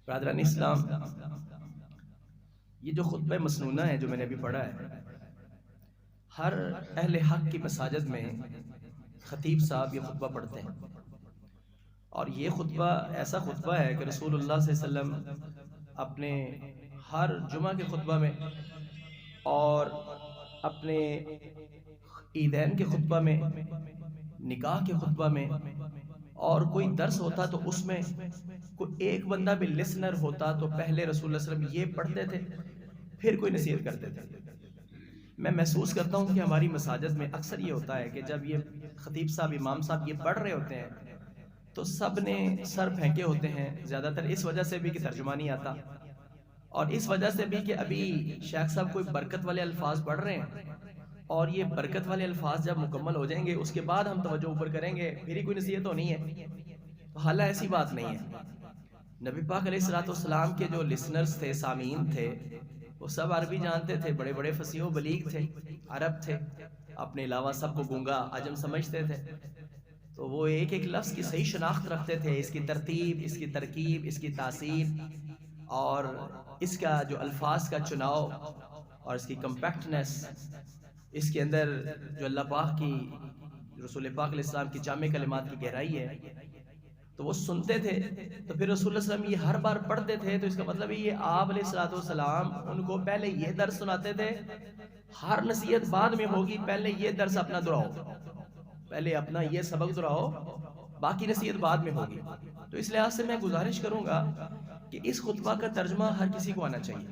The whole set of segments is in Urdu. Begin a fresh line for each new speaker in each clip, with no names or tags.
برادران اسلام، یہ جو خطبہ مسنونہ ہے جو میں نے ابھی پڑھا ہے، ہر اہل حق کی مساجد میں خطیب صاحب یہ خطبہ پڑھتے ہیں، اور یہ خطبہ ایسا خطبہ ہے کہ رسول اللہ صلی اللہ علیہ وسلم اپنے ہر جمعہ کے خطبہ میں اور اپنے عیدین کے خطبہ میں، نکاح کے خطبہ میں، اور کوئی درس ہوتا تو اس میں کوئی ایک بندہ بھی لسنر ہوتا تو پہلے رسول اللہ صلی اللہ علیہ وسلم یہ پڑھتے تھے، پھر کوئی نصیحت کرتے تھے۔ میں محسوس کرتا ہوں کہ ہماری مساجد میں اکثر یہ ہوتا ہے کہ جب یہ خطیب صاحب، امام صاحب یہ پڑھ رہے ہوتے ہیں تو سب نے سر پھینکے ہوتے ہیں، زیادہ تر اس وجہ سے بھی کہ ترجمہ نہیں آتا، اور اس وجہ سے بھی کہ ابھی شیخ صاحب کوئی برکت والے الفاظ پڑھ رہے ہیں، اور یہ برکت والے الفاظ جب مکمل ہو جائیں گے اس کے بعد ہم توجہ اوپر کریں گے، پھر ہی کوئی نصیحت ہونی ہے۔ تو حالانکہ ایسی بات نہیں ہے۔ نبی پاک علیہ السلام کے جو لسنرز تھے، سامعین تھے، وہ سب عربی جانتے تھے، بڑے بڑے فصیح و بلیغ تھے، عرب تھے، اپنے علاوہ سب کو گونگا عجم سمجھتے تھے، تو وہ ایک ایک لفظ کی صحیح شناخت رکھتے تھے، اس کی ترتیب، اس کی ترکیب، اس کی تاثیر، اور اس کا جو الفاظ کا چناؤ اور اس کی کمپیکٹنس، اس کے اندر جو اللہ پاک کی، رسول پاک علیہ السلام کی جامع کلمات کی گہرائی ہے، تو وہ سنتے تھے۔ تو پھر رسول اللہ صلی اللہ علیہ وسلم یہ ہر بار پڑھتے تھے، تو اس کا مطلب یہ آپ علیہ السلام ان کو پہلے یہ درس سناتے تھے، ہر نصیحت بعد میں ہوگی، پہلے یہ درس اپنا دہراؤ، پہلے اپنا یہ سبق دہراؤ، باقی نصیحت بعد میں ہوگی۔ تو اس لحاظ سے میں گزارش کروں گا کہ اس خطبہ کا ترجمہ ہر کسی کو آنا چاہیے۔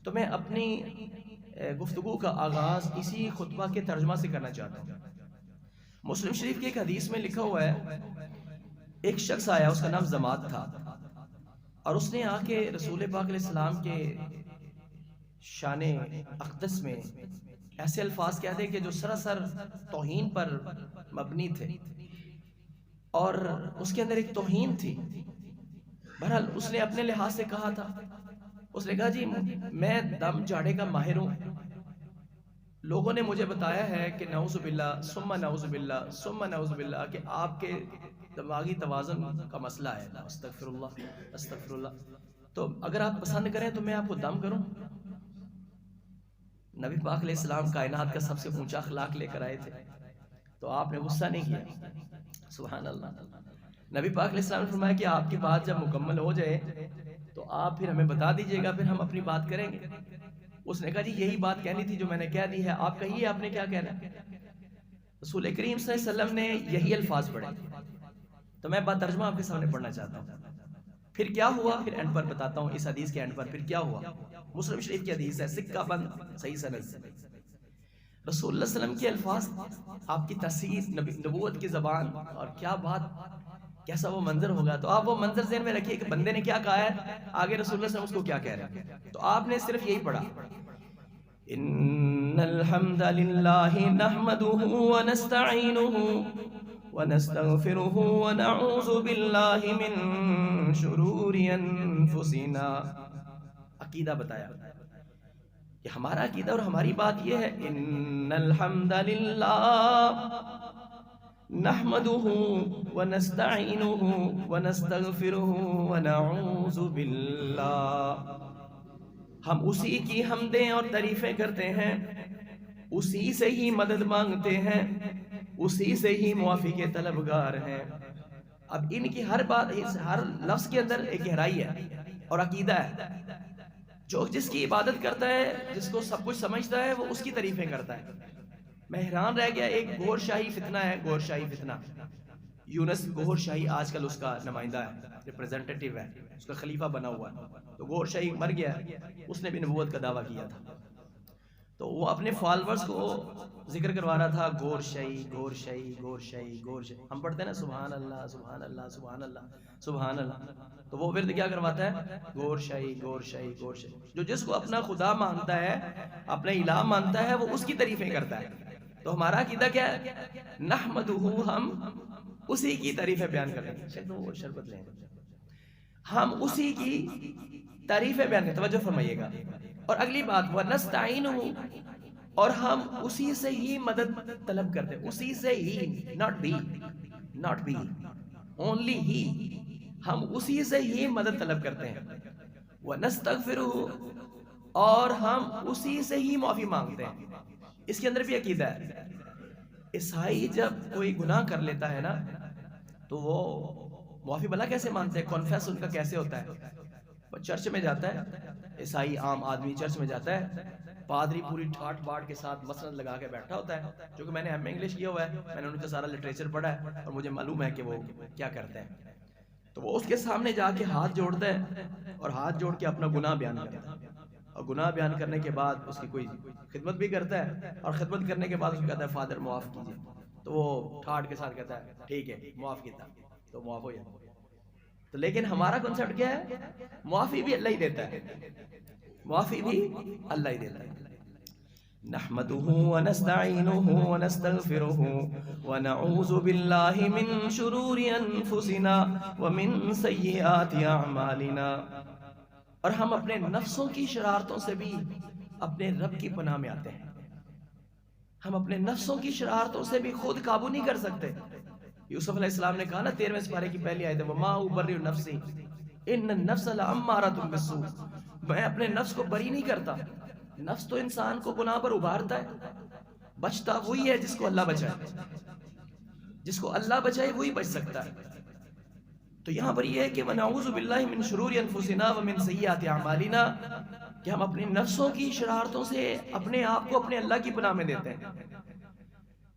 تو میں اپنی گفتگو کا آغاز اسی خطبہ کے ترجمہ سے کرنا چاہتا ہوں۔ مسلم شریف کی ایک حدیث میں لکھا ہوا ہے، ایک شخص آیا، اس کا نام زماد تھا، اور اس نے آ کے رسول پاک علیہ السلام کے شان اقدس میں ایسے الفاظ کہتے کہ جو سراسر توہین پر مبنی تھے، اور اس کے اندر ایک توہین تھی۔ بہرحال اس نے اپنے لحاظ سے کہا تھا، اس نے کہا جی میں دم جاڑے کا ماہر ہوں، لوگوں نے مجھے بتایا ہے کہ نعوذ باللہ ثم نعوذ باللہ ثم نعوذ باللہ کہ آپ کے دماغی توازن کا مسئلہ ہے، استغفر اللہ استغفر اللہ، تو اگر آپ پسند کریں تو میں آپ کو دم کروں۔ نبی پاک علیہ السلام کائنات کا سب سے اونچا اخلاق لے کر آئے تھے، تو آپ نے غصہ نہیں کیا، سبحان اللہ۔ نبی پاک علیہ السلام نے فرمایا کہ آپ کی بات جب مکمل ہو جائے تو آپ پھر ہمیں بتا دیجئے گا، پھر ہم اپنی بات کریں گے۔ اس نے کہا جی یہی بات کہنی تھی جو میں نے کہہ دی ہے، آپ کہیے آپ نے کیا کہنا ہے۔ رسول کریم صلی اللہ علیہ وسلم نے یہی الفاظ پڑھے، تو میں بات ترجمہ آپ کے سامنے پڑھنا چاہتا ہوں۔ پھر کیا ہوا، پھر اینڈ پر بتاتا ہوں، اس حدیث کے اینڈ پر پھر کیا ہوا۔ مسلم شریف کی حدیث ہے، سکہ بند، صحیح سند سے۔ رسول اللہ صلی اللہ علیہ وسلم کے الفاظ، آپ کی تصحیح، نبوت کی زبان، اور کیا بات، کیسا وہ منظر ہوگا۔ تو آپ وہ منظر ذہن میں رکھیے کہ بندے نے کیا کہا ہے، آگے رسول اللہ صلی اللہ علیہ وسلم اس کو کیا کہہ رہے ہیں۔ تو آپ نے صرف یہی پڑھا، ان الحمد للہ نحمده ونستعینه ونستغفره ونعوذ باللہ من شرور انفسنا۔ عقیدہ بتایا کہ ہمارا عقیدہ اور ہماری بات یہ ہے، ان الحمد للہ نحمده ونستعینه ونستغفره ونعوذ باللہ، ہم اسی کی حمدیں اور تعریفیں کرتے ہیں، اسی سے ہی مدد مانگتے ہیں، اسی سے ہی موافق طلبگار ہیں۔ اب ان کی ہر بات، ہر لفظ کے اندر ایک گہرائی ہے اور عقیدہ ہے۔ جو جس کی عبادت کرتا ہے، جس کو سب کچھ سمجھتا ہے، وہ اس کی تعریفیں کرتا ہے۔ میں حیران رہ گیا، ایک گور شاہی فتنہ ہے، گور شاہی فتنہ، یونس گور شاہی آج کل اس کا نمائندہ ہے، ریپریزنٹیٹیو ہے، اس کا خلیفہ بنا ہوا ہے۔ تو گور شاہی مر گیا، اس نے بھی نبوت کا دعویٰ کیا تھا، تو وہ اپنے فالورز کو ذکر کروا رہا تھا، گور شاہی گور شاہی گور شاہی گور شاہی۔ ہم پڑھتے ہیں نا سبحان اللہ سبحان اللہ سبحان اللہ سبحان اللہ، تو وہ ورد کیا کرواتا ہے، گور شاہی گور شاہی گور شاہی۔ جو جس کو اپنا خدا مانتا ہے، اپنا الہ مانتا ہے، وہ اس کی تعریفیں کرتا ہے۔ تو ہمارا عقیدہ کیا ہے، نحمدہ، ہم اسی کی تعریفیں بیان کریں گے، وہ شربت لیں، ہم اسی کی تعریفیں بیان کریں، توجہ فرمائیے گا۔ اور اگلی بات، وَنَسْتَعِينُهُ، اور ہم اسی سے ہی مدد طلب کرتے ہیں، اسی سے ہی، not be, not be, only he، ہم اسی سے ہی مدد طلب کرتے ہیں. وَنَسْتَغْفِرُهُ، اور ہم اسی سے ہی معافی مانگتے ہیں. اس کے اندر بھی عقیدہ ہے. عیسائی جب کوئی گناہ کر لیتا ہے نا تو وہ معافی بھلا کیسے مانتے ہیں؟ کانفیس ان کا کیسے ہوتا ہے؟ وہ چرچ میں جاتا ہے، عیسائی عام آدمی چرچ میں جاتا ہے، پادری پوری ٹھاٹ باٹ کے ساتھ مسند لگا کے بیٹھا ہوتا ہے. کیونکہ میں نے ایم اے انگلش کیا ہوا ہے، میں نے ان کا سارا لٹریچر پڑھا ہے اور مجھے معلوم ہے کہ وہ کیا کرتے ہیں. تو وہ اس کے سامنے جا کے ہاتھ جوڑتا ہے اور ہاتھ جوڑ کے اپنا گناہ بیان کرتا ہے. اور گناہ بیان کرنے کے بعد اس کی کوئی خدمت بھی کرتا ہے، اور خدمت کرنے کے بعد اس کو کہتا ہے فادر معاف کیجیے. تو وہ ٹھاٹ کے ساتھ کہتا ہے ٹھیک ہے معاف کیتا، تو معاف ہو جاتا. تو لیکن ہمارا کنسپٹ کیا ہے؟ معافی بھی اللہ ہی دیتا ہے، معافی بھی اللہ ہی دیتا ہے. نحمده ونستعینه ونستغفره ونعوذ باللہ من شرور انفسنا ومن سیئات اعمالنا. اور ہم اپنے نفسوں کی شرارتوں سے بھی اپنے رب کی پناہ میں آتے ہیں. ہم اپنے نفسوں کی شرارتوں سے بھی خود قابو نہیں کر سکتے. یوسف علیہ السلام نے کہا نا 13ویں سپارے کی پہلی آیت ہے وما ابرئ نفسی ان النفس لامارۃ بالسوء، میں اپنے نفس کو بری نہیں کرتا. نفس تو انسان کو گناہ پر ابھارتا ہے. بچتا وہی ہے جس کو اللہ بچائے، جس کو اللہ بچائے وہی بچ سکتا ہے. تو یہاں پر یہ ہے کہ وَنَعُوذُ بِاللَّهِ مِن شُرُورِ أَنفُسِنَا وَمِن سَيِّئَاتِ أَعْمَالِنَا، کہ ہم اپنی نفسوں کی شرارتوں سے اپنے آپ کو اپنے اللہ کی پناہ میں دیتے ہیں.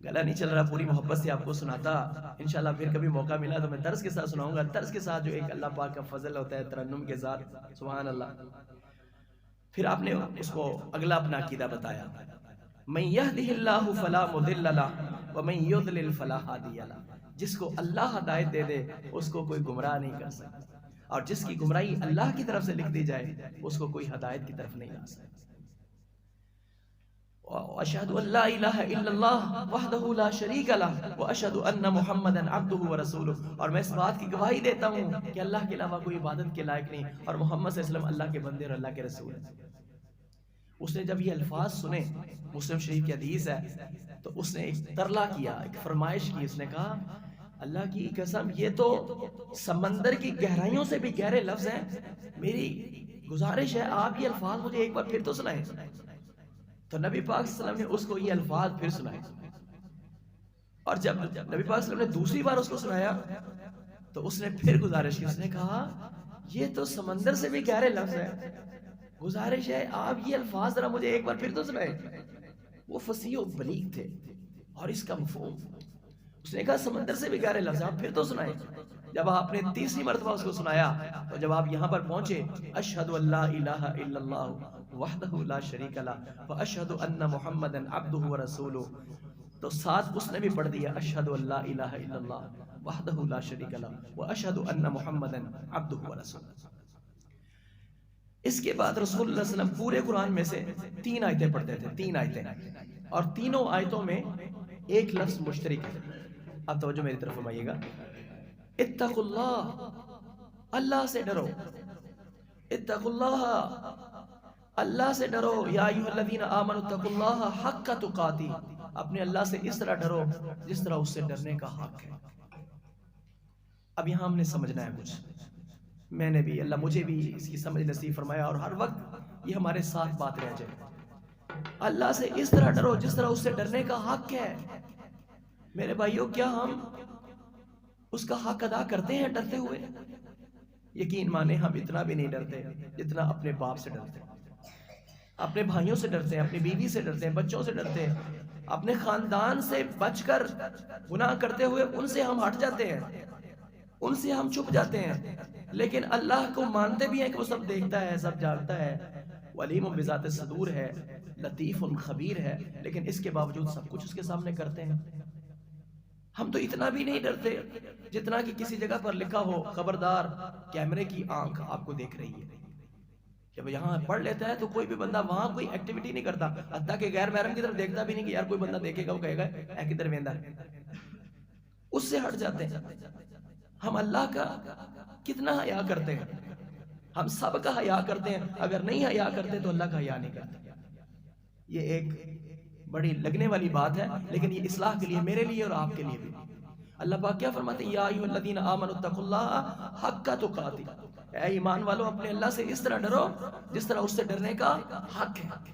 گلا نہیں چل رہا، پوری محبت سے آپ کو سناتا. انشاءاللہ پھر کبھی موقع ملا تو میں طرز کے ساتھ سناؤں گا. طرز کے ساتھ جو ایک اللہ پاک کا فضل ہوتا ہے ترنم کے ساتھ، سبحان اللہ. پھر آپ نے اس کو اگلا اپنا عقیدہ بتایا، مَن يَهْدِهِ اللَّهُ فَلَا مُضِلَّ لَهُ وَمَن يُضْلِلْ فَلَا هَادِيَ لَهُ. جس کو اللہ ہدایت دے دے اس کو کوئی گمراہ نہیں کر سکتا، اور جس کی گمراہی اللہ کی طرف سے لکھ دی جائے اس کو کوئی ہدایت کی طرف نہیں لا سکتا. وَأَشْهَدُ أَن لَّا إِلَٰهَ إِلَّا اللَّهُ وَحْدَهُ لَا شَرِيكَ لَهُ وَأَشْهَدُ أَنَّ مُحَمَّدًا عَبْدُهُ وَرَسُولُهُ. اور میں اس بات کی گواہی دیتا ہوں کہ اللہ کے علاوہ کوئی عبادت کے لائق نہیں، اور محمد صلی اللہ علیہ وسلم اللہ کے بندے اور اللہ کے رسول ہیں. اس نے جب یہ الفاظ سنے، مسلم شریف کی حدیث ہے، تو اس نے ایک ترلا کیا، ایک فرمائش کی. اس نے کہا اللہ کی قسم یہ تو سمندر کی گہرائیوں سے بھی گہرے لفظ ہیں، میری گزارش ہے آپ یہ الفاظ مجھے ایک بار پھر تو سنائیں. تو نبی پاک صلی اللہ علیہ وسلم نے اس کو یہ الفاظ پھر سنائے. اور جب نبی پاک صلی اللہ علیہ وسلم نے دوسری بار اس کو سنایا تو اس نے پھر گزارش کی. اس نے کہا یہ تو سمندر سے بھی گہرے لفظ ہیں، گزارش ہے آپ یہ الفاظ ذرا مجھے ایک بار پھر تو سنائیں. وہ فصیح و بلیغ تھے اور اس کا مفہوم، اس نے کہا سمندر سے بھی گہرے لفظ آپ پھر تو سنائیں. جب آپ نے تیسری مرتبہ اس کو سنایا تو جب آپ یہاں پر پہنچے اشہد ان لا الہ الا اللہ وحدہ لا شریک لہ واشہد ان محمدًا عبدہ ورسولہ، تو ساتھ اس نے بھی پڑھ دیا اشہد ان لا الہ الا اللہ وحدہ لا شریک لہ واشہد ان محمدًا عبدہ ورسولہ. اس کے بعد رسول اللہ صلی اللہ علیہ وسلم پورے قرآن میں سے 3 آیتیں پڑھتے تھے، 3 آیتیں، اور تینوں آیتوں میں ایک لفظ مشترک ہے. اب توجہ میری طرف فرمائیے گا. اتقوا اللہ، اللہ سے ڈرو. اتقوا اللہ، اللہ سے ڈرو. یا ایھا الذین آمنوا اتقوا اللہ حق تقاتہ، اپنے اللہ سے اس طرح ڈرو جس طرح اس سے ڈرنے کا حق ہے. اب یہاں ہم نے سمجھنا ہے کچھ، میں نے بھی، اللہ مجھے بھی اس کی سمجھ نصیب فرمایا اور ہر وقت یہ ہمارے ساتھ بات رہ جائے. اللہ سے اس طرح ڈرو جس طرح اس سے ڈرنے کا حق ہے. میرے بھائیوں کیا ہم اس کا حق ادا کرتے ہیں ڈرتے ہوئے؟ یقین مانے ہم اتنا بھی نہیں ڈرتے جتنا اپنے باپ سے ڈرتے ہیں، اپنے بھائیوں سے ڈرتے ہیں، اپنی بیوی سے ڈرتے ہیں، بچوں سے ڈرتے ہیں، اپنے خاندان سے بچ کر گناہ کرتے ہوئے ان سے ہم ہٹ جاتے ہیں، ان سے ہم چھپ جاتے ہیں. لیکن اللہ کو مانتے بھی ہیں کہ وہ سب دیکھتا ہے، سب جانتا ہے، علیم بذات الصدور ہے، لطیف خبیر ہے، لیکن اس کے باوجود سب کچھ اس کے سامنے کرتے ہیں. ہم تو اتنا بھی نہیں ڈرتے جتنا کہ کسی جگہ پر لکھا ہو خبردار کیمرے کی آنکھ آپ کو دیکھ رہی ہے. جب یہاں پڑھ لیتا ہے تو کوئی بھی بندہ وہاں کوئی ایکٹیویٹی نہیں کرتا، حتیٰ کہ غیر محرم کی طرف دیکھتا بھی نہیں کہ یار کوئی بندہ دیکھے گا وہ کہے گا اے کدھر ویندا ہے، اس سے ہٹ جاتے ہیں. ہم اللہ کا کتنا حیا کرتے ہیں، ہم سب کا حیا کرتے ہیں، اگر نہیں حیا کرتے تو اللہ کا حیا نہیں کرتے. یہ ایک بڑی لگنے والی بات ہے لیکن یہ اصلاح کے لیے، میرے لیے اور آپ کے لیے بھی. اللہ پاک کیا فرماتے ہیں؟ یا ایھا الذین آمنوا اتقوا اللہ حق تقاتہ، اے ایمان والو اپنے اللہ سے اس طرح ڈرو جس طرح اس سے ڈرنے کا حق ہے۔